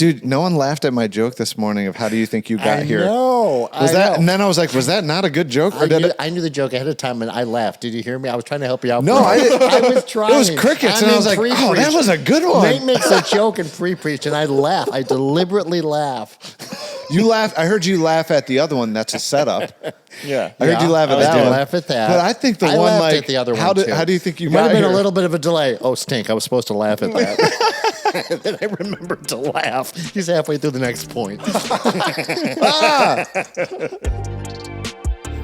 Dude, no one laughed at my joke this morning of how do you think you got here? No, And then I was like, was that not a good joke? Or I knew the joke ahead of time, and I laughed. Did you hear me? I was trying to help you out. No, I was trying. It was crickets, and I was like, oh, that was a good one. Nate makes a joke and pre-preach, and I laugh. I deliberately laugh. You laugh. I heard you laugh at the other one. That's a setup. Yeah, I heard you laugh at that one. Laugh at that. But I think the one laughed like at the other how one too. How do you think you might got have been here? a little bit of a delay? Oh, stink! I was supposed to laugh at that. And then I remembered to laugh. He's halfway through the next point.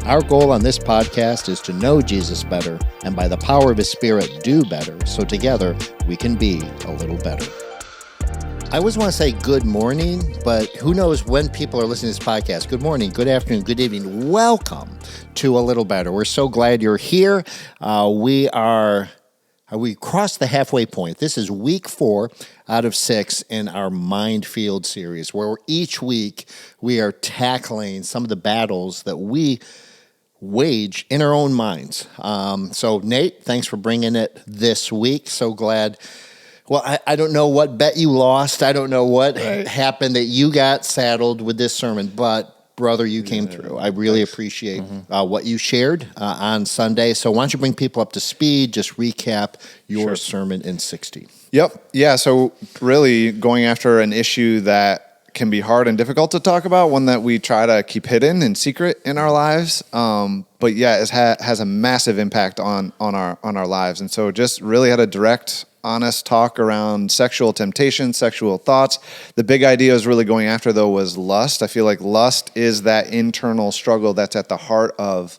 Our goal on this podcast is to know Jesus better, and by the power of His Spirit, do better, so together we can be a little better. I always want to say good morning, but who knows when people are listening to this podcast. Good morning, good afternoon, good evening. Welcome to A Little Better. We're so glad you're here. We crossed the halfway point. This is week 4 out of 6 in our Mind Field series, where each week we are tackling some of the battles that we wage in our own minds. So Nate, thanks for bringing it this week. So glad. Well, I don't know what bet you lost. I don't know what happened that you got saddled with this sermon, but brother, you came through. I really appreciate what you shared on Sunday. So why don't you bring people up to speed, just recap your sermon in 60. Yep. Yeah. So really going after an issue that can be hard and difficult to talk about, one that we try to keep hidden and secret in our lives. But yeah, it has a massive impact on our lives. And so just really had a direct, honest talk around sexual temptation, sexual thoughts. The big idea is really going after, though, was lust. I feel like lust is that internal struggle that's at the heart of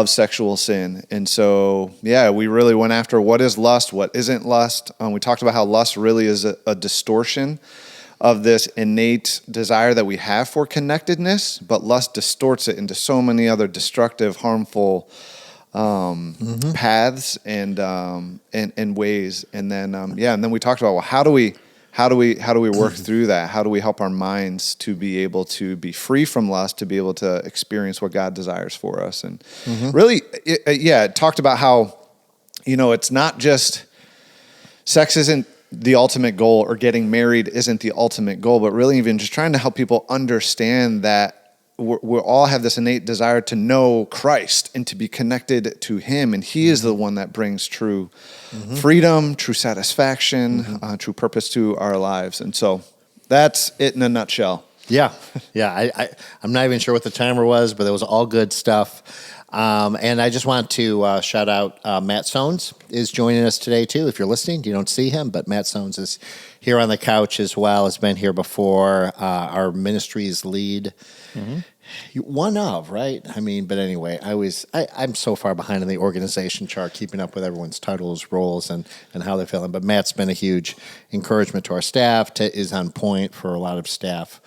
sexual sin. And so, yeah, we really went after what is lust, what isn't lust. We talked about how lust really is a distortion of this innate desire that we have for connectedness, but lust distorts it into so many other destructive, harmful paths and ways. And then and then we talked about, well, how do we work through that? How do we help our minds to be able to be free from lust, to be able to experience what God desires for us? And really, it talked about how, it's not just sex isn't the ultimate goal, or getting married isn't the ultimate goal, but really even just trying to help people understand that we all have this innate desire to know Christ and to be connected to Him, and He is the one that brings true freedom, true satisfaction, true purpose to our lives. And so that's it in a nutshell. Yeah. I'm not even sure what the timer was, but it was all good stuff. And I just want to shout out Matt Sones is joining us today, too. If you're listening, you don't see him, but Matt Sones is here on the couch as well, has been here before, our ministries lead. One of, right? I mean, but anyway, I'm so far behind in the organization chart, keeping up with everyone's titles, roles, and how they're feeling. But Matt's been a huge encouragement to our staff, is on point for a lot of staff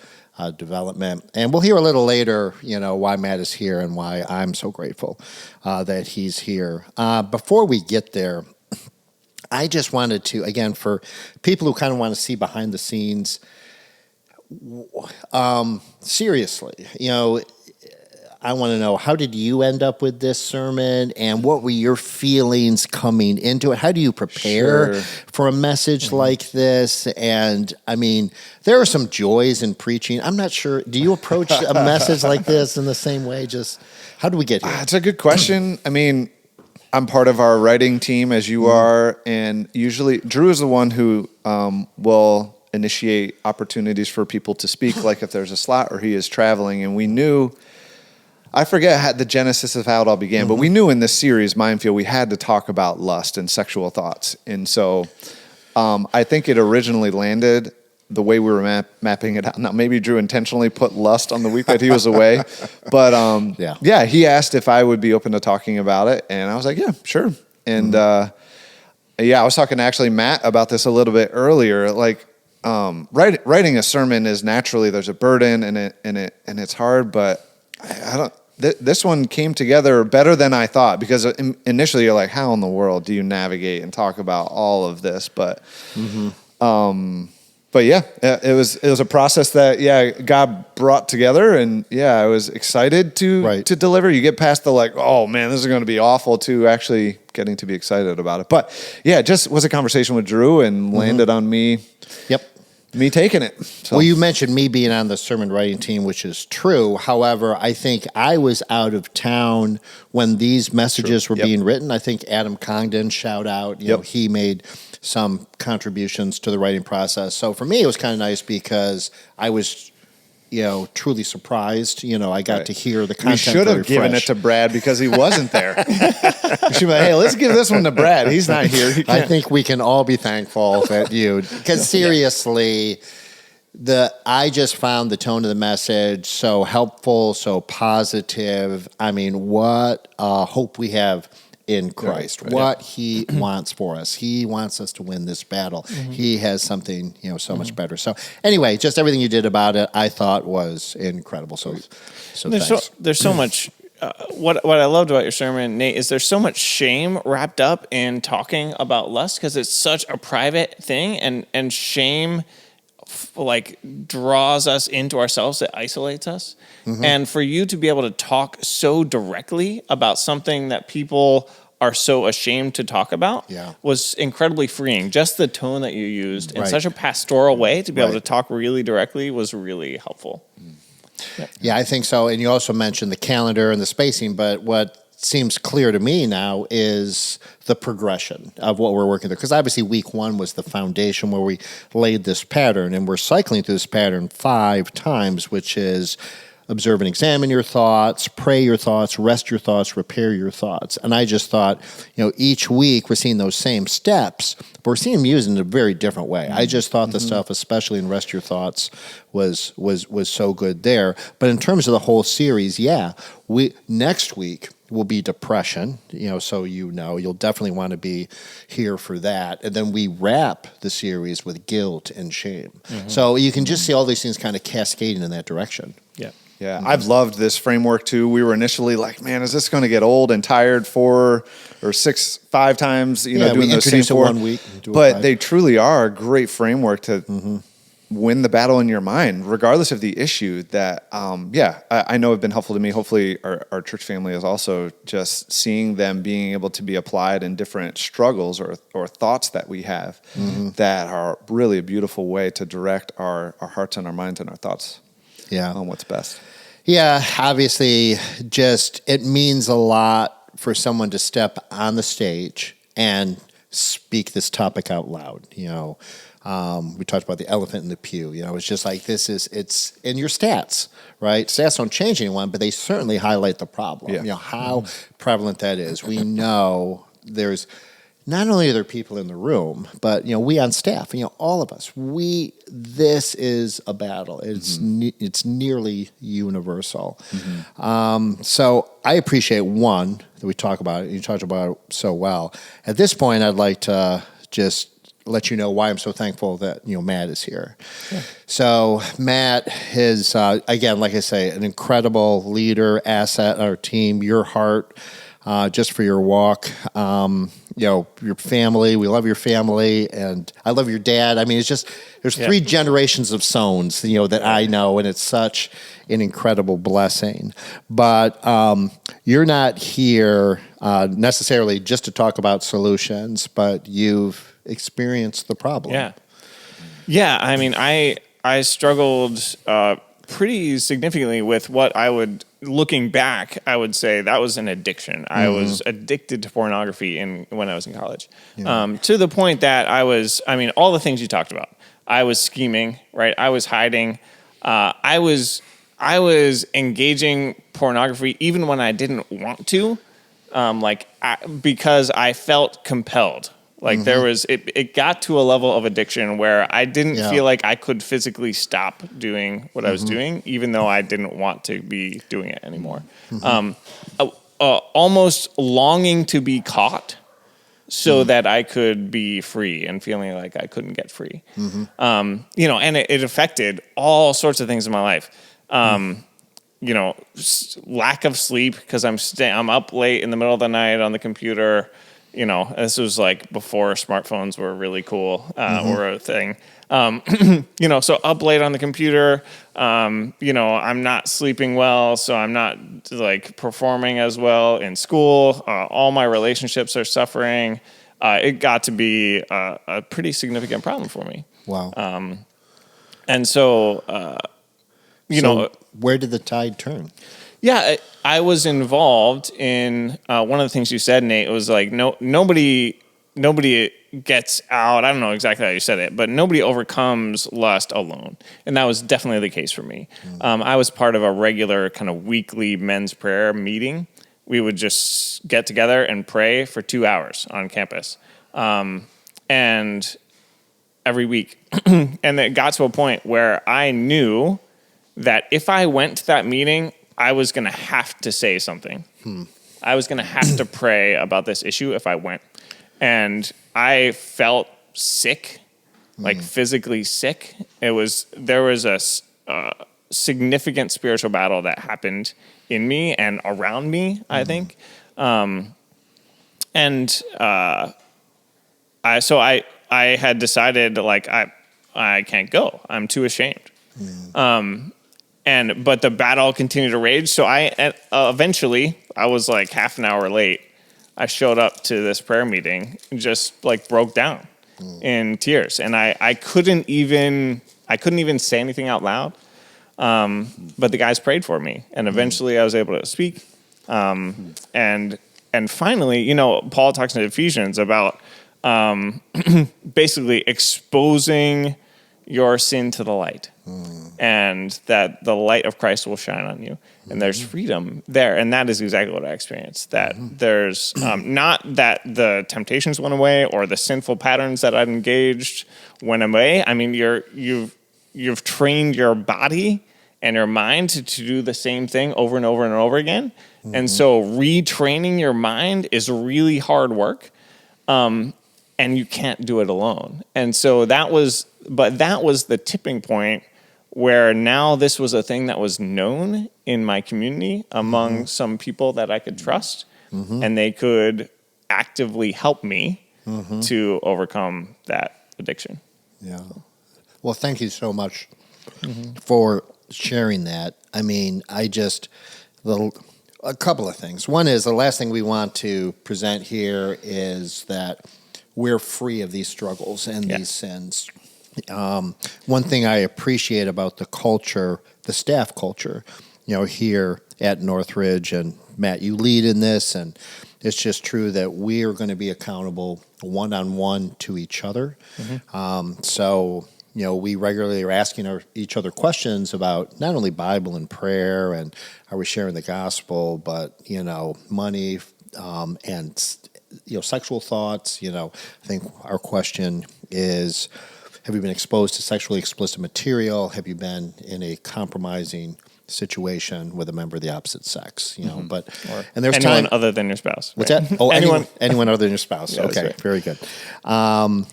development. And we'll hear a little later, why Matt is here and why I'm so grateful that he's here. Before we get there, I just wanted to, again, for people who kind of want to see behind the scenes, seriously, I want to know, how did you end up with this sermon, and what were your feelings coming into it? How do you prepare for a message like this? And I mean, there are some joys in preaching. I'm not sure. Do you approach a message like this in the same way? Just how do we get here? It's a good question. I mean, I'm part of our writing team, as you are, and usually Drew is the one who will initiate opportunities for people to speak, like if there's a slot or he is traveling. And we knew, I forget the genesis of how it all began, but we knew in this series, Minefield, we had to talk about lust and sexual thoughts. And so I think it originally landed the way we were mapping it out. Now, maybe Drew intentionally put lust on the week that he was away, but he asked if I would be open to talking about it, and I was like, yeah, sure. And I was talking to actually Matt about this a little bit earlier. Like, writing a sermon is naturally, there's a burden and it's hard, but this one came together better than I thought, because initially you're like, how in the world do you navigate and talk about all of this? But it was a process that God brought together, and I was excited to deliver. You get past the like, oh man, this is going to be awful, to actually getting to be excited about it. But it just was a conversation with Drew and landed on me. Yep. me taking it. So. Well, you mentioned me being on the sermon writing team, which is true. However, I think I was out of town when these messages were being written. I think Adam Congdon, shout out, you know, he made some contributions to the writing process. So for me, it was kind of nice because I was, you know, truly surprised. You know, I got to hear the content. We should have given it to Brad because he wasn't there. We should be like, hey, let's give this one to Brad. He's not here. I think we can all be thankful that you, because seriously, I just found the tone of the message so helpful, so positive. I mean, what hope we have in Christ, what he wants for us. He wants us to win this battle. He has something, you know, so much better. So anyway, just everything you did about it, I thought was incredible. So thanks. There's so much. What I loved about your sermon, Nate, is there's so much shame wrapped up in talking about lust because it's such a private thing, and shame like draws us into ourselves. It isolates us. And for you to be able to talk so directly about something that people are so ashamed to talk about was incredibly freeing. Just the tone that you used in such a pastoral way to be able to talk really directly was really helpful. Yeah, I think so. And you also mentioned the calendar and the spacing, but what seems clear to me now is the progression of what we're working through. Because obviously week 1 was the foundation where we laid this pattern, and we're cycling through this pattern 5 times, which is observe and examine your thoughts, pray your thoughts, rest your thoughts, repair your thoughts. And I just thought, you know, each week we're seeing those same steps, but we're seeing them used in a very different way. I just thought the stuff, especially in rest your thoughts, was so good there. But in terms of the whole series, next week will be depression, you know, so you know, you'll definitely want to be here for that. And then we wrap the series with guilt and shame. So you can just see all these things kind of cascading in that direction. Yeah, I've loved this framework too. We were initially like, man, is this going to get old and tired 4 or 5 times, you know, doing those same 4? 1 week. But they truly are a great framework to win the battle in your mind, regardless of the issue that, I know have been helpful to me. Hopefully our church family is also just seeing them being able to be applied in different struggles or thoughts that we have that are really a beautiful way to direct our hearts and our minds and our thoughts on what's best. Yeah, obviously, just it means a lot for someone to step on the stage and speak this topic out loud. You know, we talked about the elephant in the pew. You know, it's just like it's in your stats, right? Stats don't change anyone, but they certainly highlight the problem. You know, how prevalent that is. We know there's not only are there people in the room, but, you know, we on staff, you know, all of us, this is a battle. It's nearly universal. So I appreciate, one, that we talk about it. You talked about it so well. At this point, I'd like to just let you know why I'm so thankful that, you know, Matt is here. So Matt is, again, like I say, an incredible leader, asset on our team, your heart, just for your walk. You know, your family, we love your family, and I love your dad. I mean, it's just, there's 3 generations of Sones, you know, that I know, and it's such an incredible blessing. But you're not here necessarily just to talk about solutions, but you've experienced the problem. Yeah, I mean, I struggled pretty significantly with what I would, looking back, I would say that was an addiction. I was addicted to pornography when I was in college, to the point that all the things you talked about. I was scheming, right? I was hiding. I was engaging pornography even when I didn't want to, because I felt compelled. Like there was, it got to a level of addiction where I didn't feel like I could physically stop doing what I was doing, even though I didn't want to be doing it anymore. Almost longing to be caught so that I could be free, and feeling like I couldn't get free. You know, and it affected all sorts of things in my life. You know, lack of sleep because I'm up late in the middle of the night on the computer. You know, this was like before smartphones were really cool or a thing. You know, so up late on the computer, you know, I'm not sleeping well, so I'm not like performing as well in school. All my relationships are suffering. It got to be a pretty significant problem for me. Wow. And so, where did the tide turn? Yeah, I was involved in one of the things you said, Nate. Was like nobody gets out. I don't know exactly how you said it, but nobody overcomes lust alone, and that was definitely the case for me. I was part of a regular kind of weekly men's prayer meeting. We would just get together and pray for 2 hours on campus, and every week, and it got to a point where I knew that if I went to that meeting, I was going to have to say something. I was going to have to pray about this issue if I went. And I felt sick, like physically sick. There was a significant spiritual battle that happened in me and around me, I think. I had decided, like, I can't go. I'm too ashamed. But the battle continued to rage. So eventually, I was like half an hour late. I showed up to this prayer meeting and just like broke down in tears. And I couldn't even say anything out loud. But the guys prayed for me. And eventually I was able to speak. And finally, Paul talks in Ephesians about basically exposing your sin to the light. And that the light of Christ will shine on you. And there's freedom there. And that is exactly what I experienced. That there's not that the temptations went away or the sinful patterns that I'd engaged went away. I mean, you've trained your body and your mind to do the same thing over and over and over again. And so retraining your mind is really hard work. And you can't do it alone. And so that was the tipping point where now this was a thing that was known in my community among some people that I could trust, and they could actively help me to overcome that addiction. Yeah. Well, thank you so much for sharing that. I mean, a couple of things. One is the last thing we want to present here is that we're free of these struggles and these sins. One thing I appreciate about the culture, the staff culture, here at Northridge, and Matt, you lead in this, and it's just true that we are going to be accountable one-on-one to each other. So, we regularly are asking each other questions about not only Bible and prayer and are we sharing the gospel, but, money and, sexual thoughts. I think our question is, have you been exposed to sexually explicit material? Have you been in a compromising situation with a member of the opposite sex? And there's anyone other than your spouse. What's that? Oh, anyone other than your spouse. Yeah, okay, right. Very good. And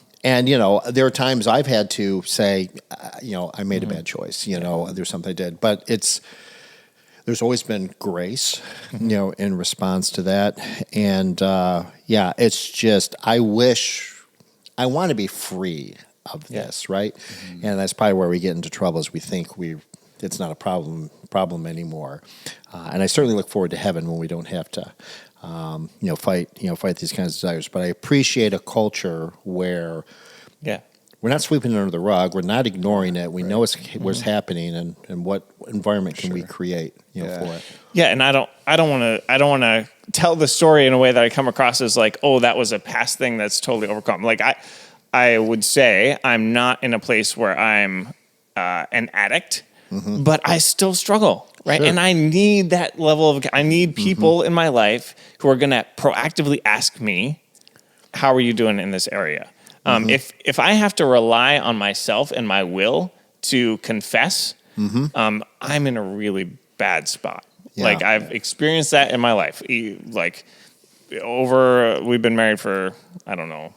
there are times I've had to say, I made a bad choice. There's something I did, but there's always been grace, in response to that. And it's just I want to be free of this, right? And that's probably where we get into trouble, is we think it's not a problem anymore. And I certainly look forward to heaven when we don't have to fight these kinds of desires. But I appreciate a culture where we're not sweeping it under the rug, we're not ignoring it. We know what's happening, and what environment can we create for it. Yeah, and I don't want to tell the story in a way that I come across as like, oh, that was a past thing that's totally overcome. Like I would say I'm not in a place where I'm an addict, but I still struggle, right? Sure. And I need that level I need people in my life who are going to proactively ask me, how are you doing in this area? If I have to rely on myself and my will to confess, I'm in a really bad spot. Yeah. Like I've experienced that in my life. We've been married for, I don't know,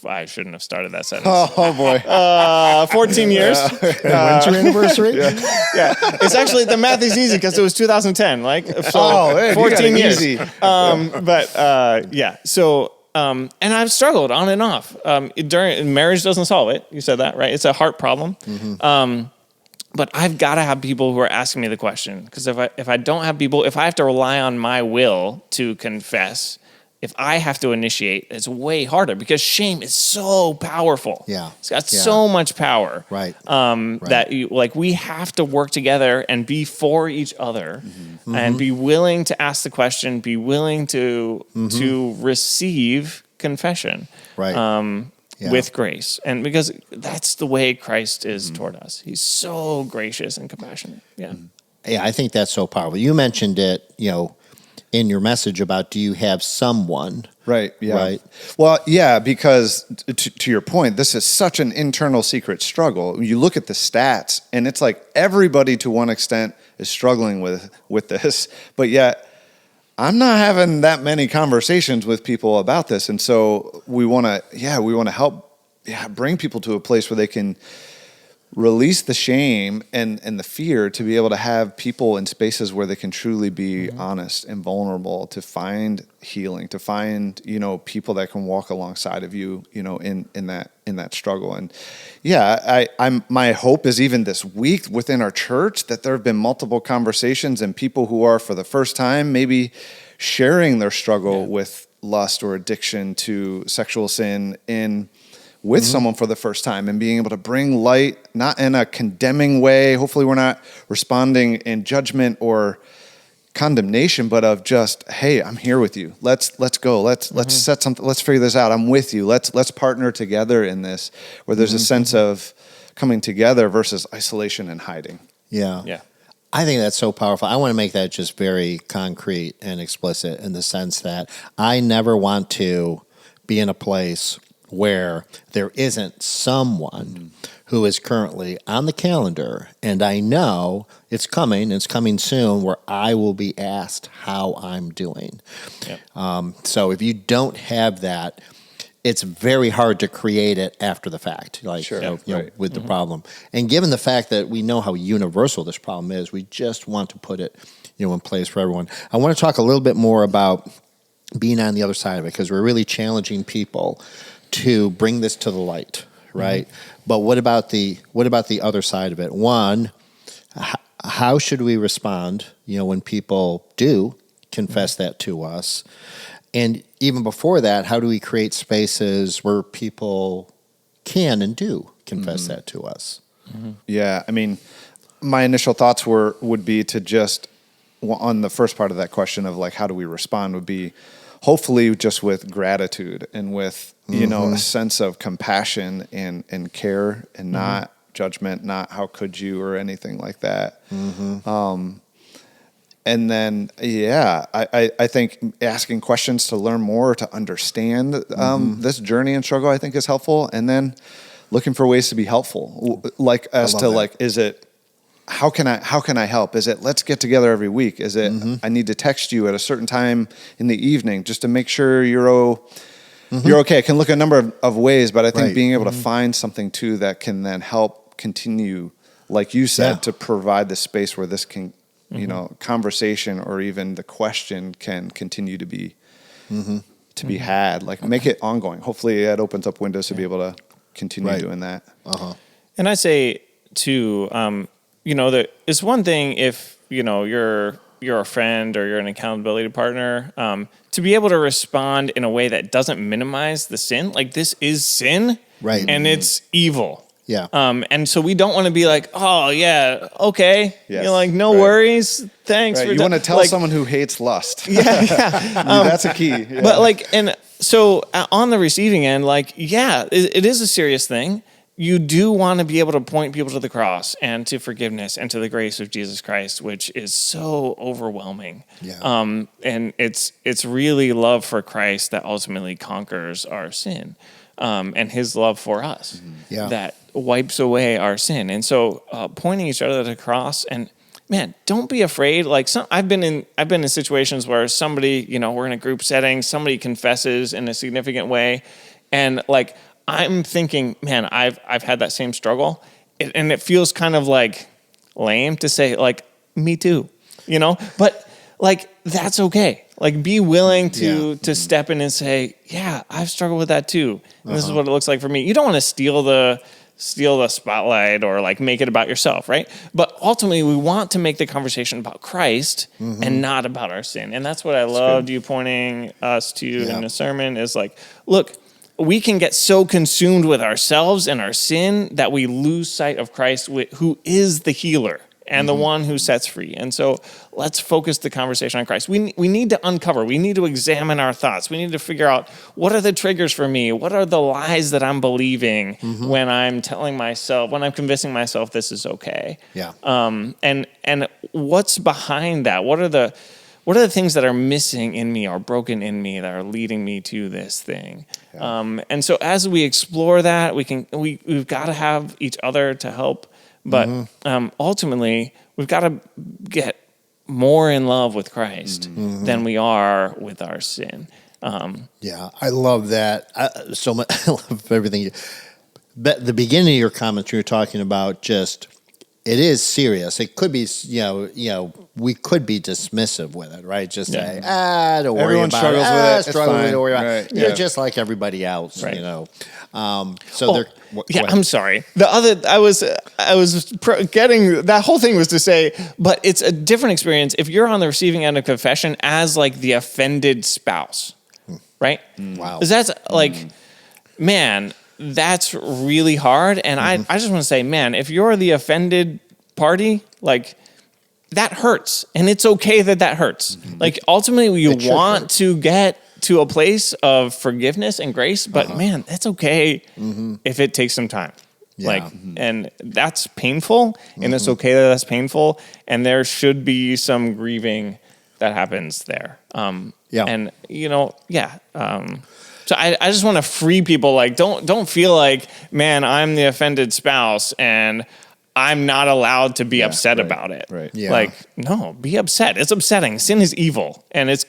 I shouldn't have started that sentence. Oh boy. 14 years. When's your anniversary? Yeah. It's actually, the math is easy because it was 2010. So 14 years. Easy. So, and I've struggled on and off. During marriage doesn't solve it. You said that, right? It's a heart problem. But I've got to have people who are asking me the question, because if I don't have people, if I have to rely on my will to confess, if I have to initiate, it's way harder because shame is so powerful. Yeah. It's got so much power. Right. That we have to work together and be for each other and be willing to ask the question, be willing to receive confession. Right. With grace. And because that's the way Christ is toward us. He's so gracious and compassionate. Yeah. Yeah, I think that's so powerful. You mentioned it, in your message about, do you have someone? Right. Yeah. Right. Well, yeah, because to your point, this is such an internal secret struggle. You look at the stats and it's like everybody to one extent is struggling with this, but yet I'm not having that many conversations with people about this. And so we want to help bring people to a place where they can release the shame and the fear to be able to have people in spaces where they can truly be honest and vulnerable, to find healing, to find, people that can walk alongside of you, in that struggle. And my hope is even this week within our church that there have been multiple conversations and people who are for the first time maybe sharing their struggle with lust or addiction to sexual sin with someone for the first time, and being able to bring light, not in a condemning way. Hopefully we're not responding in judgment or condemnation, but of just, hey, I'm here with you. Let's go. Let's set something. Let's figure this out. I'm with you. Let's partner together in this, where there's a sense of coming together versus isolation and hiding. Yeah. Yeah. I think that's so powerful. I want to make that just very concrete and explicit in the sense that I never want to be in a place where there isn't someone who is currently on the calendar, and I know it's coming soon, where I will be asked how I'm doing. Yep. So if you don't have that, it's very hard to create it after the fact, with the problem. And given the fact that we know how universal this problem is, we just want to put it, in place for everyone. I want to talk a little bit more about being on the other side of it, because we're really challenging people to bring this to the light, right? But what about the other side of it? One, how should we respond, when people do confess that to us? And even before that, how do we create spaces where people can and do confess that to us? Yeah, I mean, my initial thoughts would be to just, on the first part of that question of how do we respond, would be hopefully just with gratitude and with, a sense of compassion and care, and not judgment, not how could you or anything like that. And then, I think asking questions to learn more, to understand this journey and struggle, I think is helpful. And then looking for ways to be helpful, is it, how can I help? Is it, let's get together every week? Is it, I need to text you at a certain time in the evening just to make sure you're okay? It can look a number of ways, but I think being able to find something too that can then help continue, like you said, to provide the space where this can, conversation or even the question can continue to be be had. Make it ongoing. Hopefully, it opens up windows to be able to continue doing that. And I say too, that it's one thing if you're a friend or you're an accountability partner, to be able to respond in a way that doesn't minimize the sin. Like, this is sin, right? And it's evil. Yeah. And so we don't want to be like, oh yeah, okay. Yes. You're like, no worries. Thanks. Right. You want to tell someone who hates lust. Yeah. That's a key. Yeah. But and so on the receiving end, it is a serious thing. You do want to be able to point people to the cross and to forgiveness and to the grace of Jesus Christ, which is so overwhelming. Yeah. And it's really love for Christ that ultimately conquers our sin, and His love for us that wipes away our sin. And so pointing each other to the cross, and man, don't be afraid. I've been in situations where somebody, we're in a group setting, somebody confesses in a significant way, and I'm thinking, man, I've had that same struggle, and it feels kind of lame to say me too, but that's okay. Be willing to step in and say, yeah, I've struggled with that too. And this is what it looks like for me. You don't want to steal the steal the spotlight or like make it about yourself, right? But ultimately, we want to make the conversation about Christ and not about our sin. And that's what I loved you pointing us to in the sermon is like, look, we can get so consumed with ourselves and our sin that we lose sight of Christ, who is the healer and the one who sets free. And so let's focus the conversation on Christ. We need to uncover. We need to examine our thoughts. We need to figure out, what are the triggers for me? What are the lies that I'm believing when I'm telling myself, when I'm convincing myself this is okay? Yeah. And what's behind that? What are the things that are missing in me or broken in me that are leading me to this thing? Yeah. And so as we explore that, we've got to have each other to help. But ultimately, we've got to get more in love with Christ than we are with our sin. I love that so much. I love everything. But the beginning of your comments, you were talking about just, it is serious. It could be, we could be dismissive with it, right? Just say, don't worry Everyone about struggles it. with it. Struggle with it. Don't worry about Right. it. You're just like everybody else, Right. I'm sorry. I was getting that whole thing was to say, but it's a different experience if you're on the receiving end of confession as like the offended spouse, right? Wow. Because that's like, man, that's really hard. And I just want to say, man, if you're the offended party, like that hurts, and it's okay that hurts. Like ultimately, you want to get to a place of forgiveness and grace, but man, that's okay if it takes some time. Yeah. And that's painful, and it's okay that that's painful, and there should be some grieving that happens there. So I just want to free people. Like, don't feel like, man, I'm the offended spouse and I'm not allowed to be upset about it. Right. Yeah. Like, no, be upset. It's upsetting. Sin is evil, and it's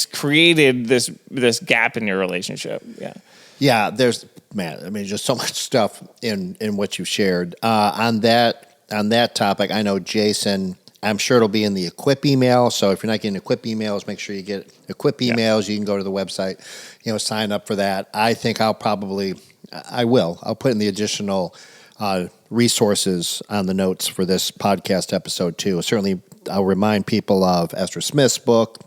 created this gap in your relationship. Yeah. Yeah, there's just so much stuff in what you shared on that topic. I know Jason. I'm sure it'll be in the Equip email. So if you're not getting Equip emails, make sure you get Equip emails. You can go to the website, sign up for that. I think I'll put in the additional resources on the notes for this podcast episode too. Certainly, I'll remind people of Esther Smith's book,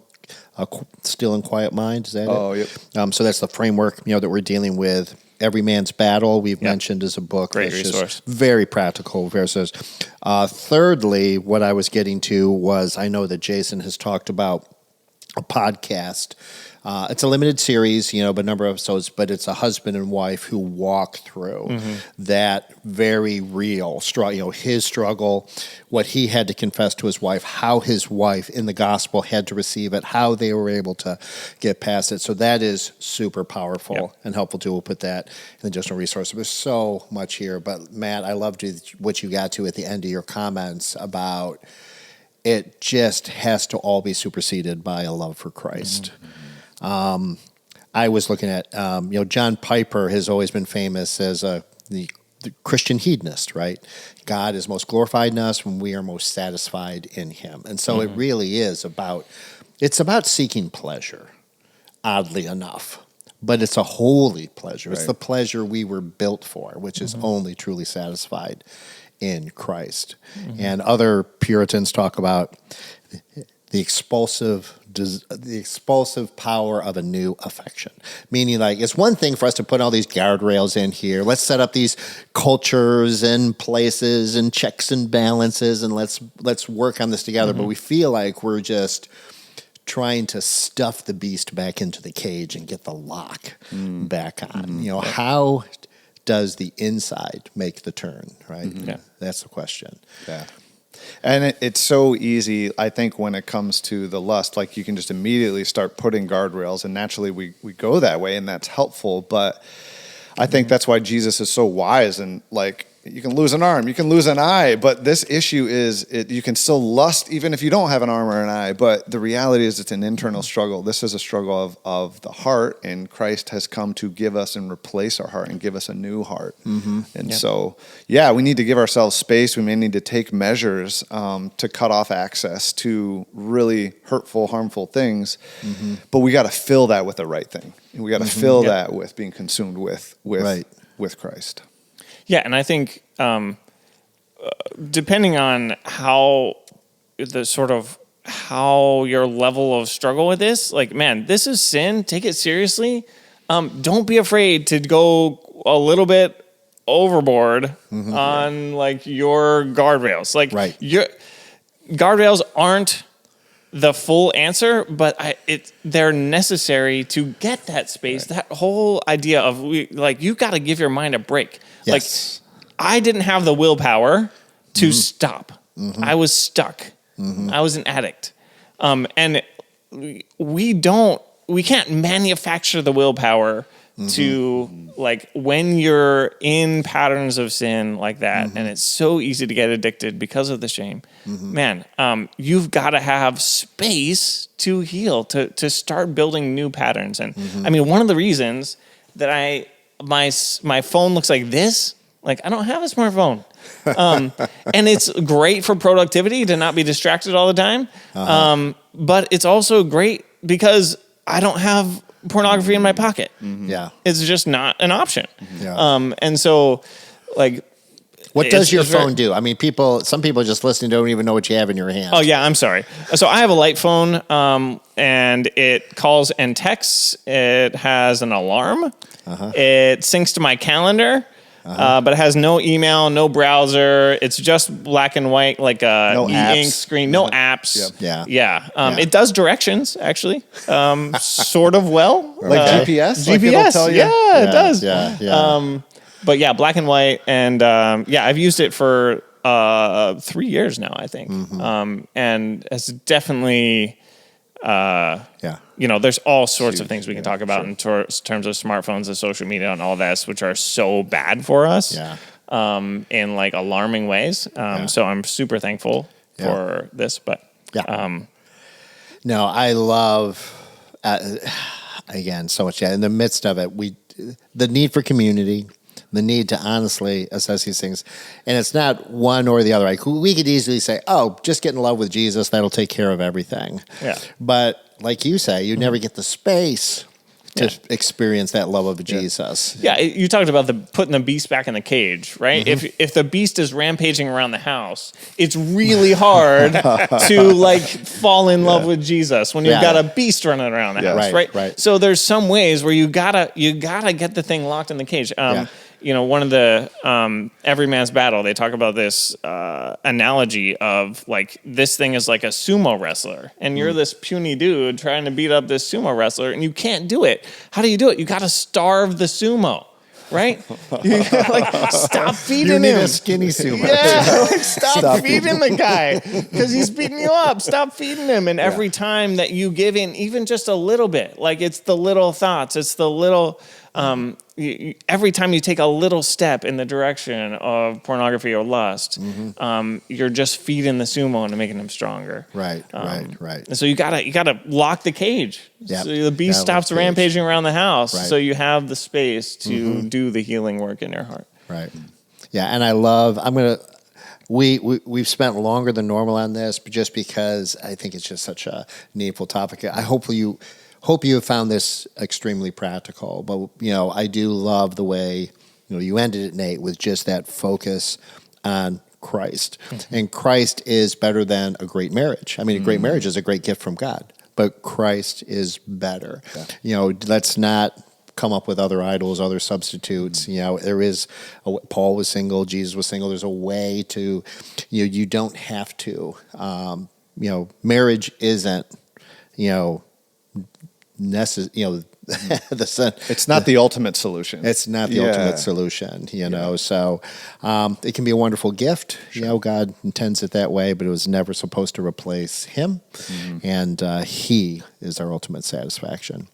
Still and Quiet Mind. Is that it? Oh, yep. So that's the framework, that we're dealing with. Every Man's Battle, we've mentioned as a book. Great that's resource. Just very practical versus. Thirdly, what I was getting to was, I know that Jason has talked about a podcast. It's a limited series, but a number of episodes, but it's a husband and wife who walk through that very real struggle, his struggle, what he had to confess to his wife, how his wife in the gospel had to receive it, how they were able to get past it. So that is super powerful and helpful too. We'll put that in the additional resource. There's so much here, but Matt, I loved what you got to at the end of your comments about it just has to all be superseded by a love for Christ. I was looking at, John Piper has always been famous as the Christian hedonist, right? God is most glorified in us when we are most satisfied in him. And so it really is about seeking pleasure, oddly enough. But it's a holy pleasure. Right. It's the pleasure we were built for, which is only truly satisfied in Christ. And other Puritans talk about the expulsive power of a new affection. Meaning, like, it's one thing for us to put all these guardrails in here. Let's set up these cultures and places and checks and balances, and let's work on this together. But we feel like we're just trying to stuff the beast back into the cage and get the lock back on. How does the inside make the turn, right? Yeah. That's the question. Yeah. And it's so easy, I think, when it comes to the lust, like you can just immediately start putting guardrails, and naturally we go that way, and that's helpful. But I think that's why Jesus is so wise, and like, you can lose an arm, you can lose an eye, but this issue is you can still lust even if you don't have an arm or an eye. But the reality is it's an internal struggle. This is a struggle of the heart, and Christ has come to give us and replace our heart and give us a new heart. So, we need to give ourselves space. We may need to take measures to cut off access to really hurtful, harmful things. But we got to fill that with the right thing. We got to fill that with being consumed with Christ. Yeah, and I think depending on how your level of struggle with this, like, man, this is sin. Take it seriously. Don't be afraid to go a little bit overboard on like your guardrails. Like, Right. your guardrails aren't the full answer, but they're necessary to get that space. Right. That whole idea of you got to give your mind a break. Yes. Like, I didn't have the willpower to stop. I was stuck. I was an addict. And we can't manufacture the willpower to, like, when you're in patterns of sin like that, and it's so easy to get addicted because of the shame, man, you've got to have space to heal, to start building new patterns. And I mean, one of the reasons that my phone looks like this, like, I don't have a smartphone. And it's great for productivity to not be distracted all the time. But it's also great because I don't have pornography in my pocket. Yeah. It's just not an option. Yeah. And so, like, what does your phone do? I mean, some people just listening don't even know what you have in your hand. Oh yeah, I'm sorry. So I have a light phone, and it calls and texts. It has an alarm. It syncs to my calendar. But it has no email, no browser. It's just black and white, like a e-ink screen. No apps. Yeah. It does directions, actually, sort of well. Like GPS? GPS, Like it'll tell you? yeah, it does. Yeah. But yeah, black and white, and I've used it for 3 years now, I think, and it's definitely. There's all sorts of things we can talk about in terms of smartphones and social media and all this, which are so bad for us, in like alarming ways. So I'm super thankful for this, but no, I love again so much. In the midst of it, the need for community. The need to honestly assess these things. And it's not one or the other. Like, we could easily say, oh, just get in love with Jesus. That'll take care of everything. Yeah. But like you say, you never get the space to experience that love of Jesus. Yeah, you talked about putting the beast back in the cage, right? If the beast is rampaging around the house, it's really hard to like fall in love with Jesus when you've got a beast running around the house, right? So there's some ways where you gotta get the thing locked in the cage. One of the Every Man's Battle, they talk about this analogy of like this thing is like a sumo wrestler, and you're this puny dude trying to beat up this sumo wrestler, and you can't do it. How do you do it? You got to starve the sumo, right? Stop feeding him. You need a skinny sumo. Yeah, stop feeding the guy because he's beating you up. Stop feeding him, and every time that you give in, even just a little bit, like it's the little thoughts, it's the little. Every time you take a little step in the direction of pornography or lust, you're just feeding the sumo and making him stronger. Right. And so you gotta lock the cage. Yep. So the beast stops rampaging around the house. Right. So you have the space to do the healing work in your heart. Right. Yeah, and I love. We've spent longer than normal on this, but just because I think it's just such a needful topic. I hope you have found this extremely practical. But I do love the way you ended it, Nate, with just that focus on Christ. And Christ is better than a great marriage. I mean, a great marriage is a great gift from God, but Christ is better. Yeah. Let's not come up with other idols, other substitutes. There is Paul was single, Jesus was single. There's a way to, you don't have to. Marriage isn't, it's not the ultimate solution. It's not the ultimate solution, So it can be a wonderful gift. Sure. God intends it that way, but it was never supposed to replace Him, and He is our ultimate satisfaction.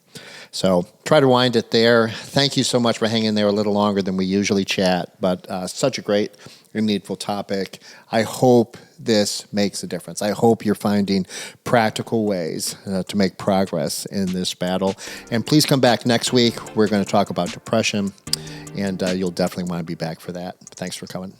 So try to wind it there. Thank you so much for hanging there a little longer than we usually chat, but such a great and needful topic. I hope this makes a difference. I hope you're finding practical ways to make progress in this battle. And please come back next week. We're going to talk about depression, and you'll definitely want to be back for that. Thanks for coming.